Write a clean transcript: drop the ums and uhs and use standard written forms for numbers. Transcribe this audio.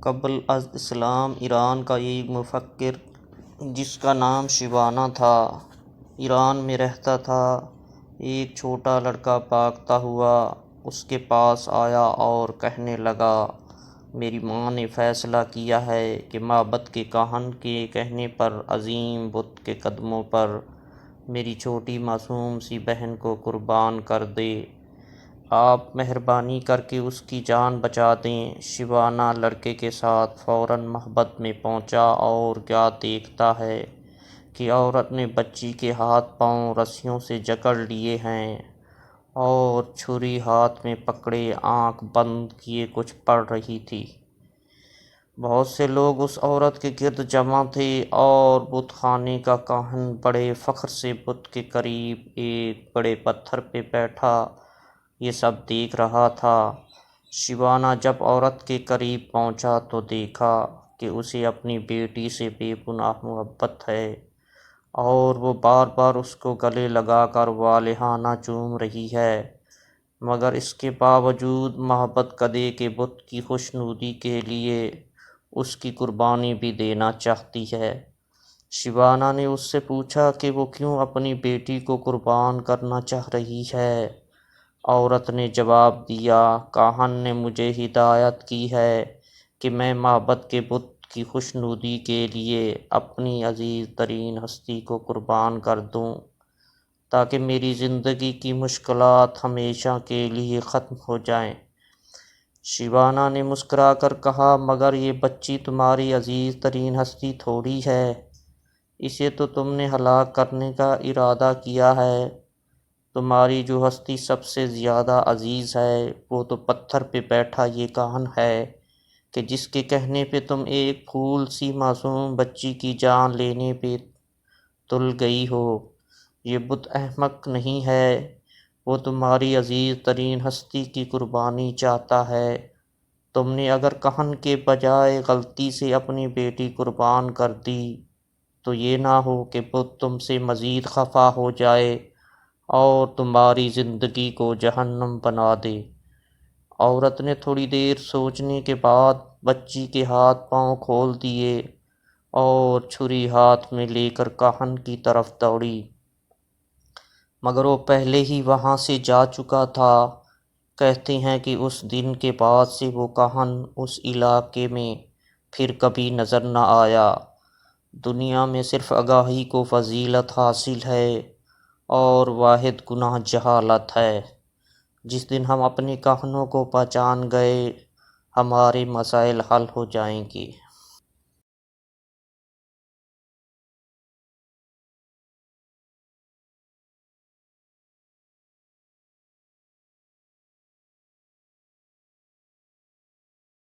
قبل از اسلام ایران کا ایک مفکر جس کا نام شبانہ تھا ایران میں رہتا تھا۔ ایک چھوٹا لڑکا بھاگتا ہوا اس کے پاس آیا اور کہنے لگا، میری ماں نے فیصلہ کیا ہے کہ معبد کے کاہن کے کہنے پر عظیم بت کے قدموں پر میری چھوٹی معصوم سی بہن کو قربان کر دے۔ آپ مہربانی کر کے اس کی جان بچا دیں۔ شبانہ لڑکے کے ساتھ فوراً معبد میں پہنچا اور کیا دیکھتا ہے کہ عورت نے بچی کے ہاتھ پاؤں رسیوں سے جکڑ لیے ہیں اور چھری ہاتھ میں پکڑے آنکھ بند کیے کچھ پڑھ رہی تھی۔ بہت سے لوگ اس عورت کے گرد جمع تھے اور بت خانے کا کاہن بڑے فخر سے بت کے قریب ایک بڑے پتھر پہ بیٹھا یہ سب دیکھ رہا تھا۔ شبانہ جب عورت کے قریب پہنچا تو دیکھا کہ اسے اپنی بیٹی سے بے پناہ محبت ہے اور وہ بار بار اس کو گلے لگا کر والہانہ چوم رہی ہے، مگر اس کے باوجود معبد کدے کے بت کی خوشنودی کے لیے اس کی قربانی بھی دینا چاہتی ہے۔ شبانہ نے اس سے پوچھا کہ وہ کیوں اپنی بیٹی کو قربان کرنا چاہ رہی ہے۔ عورت نے جواب دیا، کاہن نے مجھے ہدایت کی ہے کہ میں معبد کے بت کی خوشنودی کے لیے اپنی عزیز ترین ہستی کو قربان کر دوں تاکہ میری زندگی کی مشکلات ہمیشہ کے لیے ختم ہو جائیں۔ شبانہ نے مسکرا کر کہا، مگر یہ بچی تمہاری عزیز ترین ہستی تھوڑی ہے، اسے تو تم نے ہلاک کرنے کا ارادہ کیا ہے۔ تمہاری جو ہستی سب سے زیادہ عزیز ہے وہ تو پتھر پہ بیٹھا یہ کاہن ہے کہ جس کے کہنے پہ تم ایک پھول سی معصوم بچی کی جان لینے پہ تل گئی ہو۔ یہ بت احمق نہیں ہے، وہ تمہاری عزیز ترین ہستی کی قربانی چاہتا ہے۔ تم نے اگر کاہن کے بجائے غلطی سے اپنی بیٹی قربان کر دی تو یہ نہ ہو کہ بت تم سے مزید خفا ہو جائے اور تمہاری زندگی کو جہنم بنا دے۔ عورت نے تھوڑی دیر سوچنے کے بعد بچی کے ہاتھ پاؤں کھول دیے اور چھری ہاتھ میں لے کر کاہن کی طرف دوڑی، مگر وہ پہلے ہی وہاں سے جا چکا تھا۔ کہتے ہیں کہ اس دن کے بعد سے وہ کاہن اس علاقے میں پھر کبھی نظر نہ آیا۔ دنیا میں صرف آگاہی کو فضیلت حاصل ہے اور واحد گناہ جہالت ہے۔ جس دن ہم اپنے کاہنوں کو پہچان گئے ہمارے مسائل حل ہو جائیں گے۔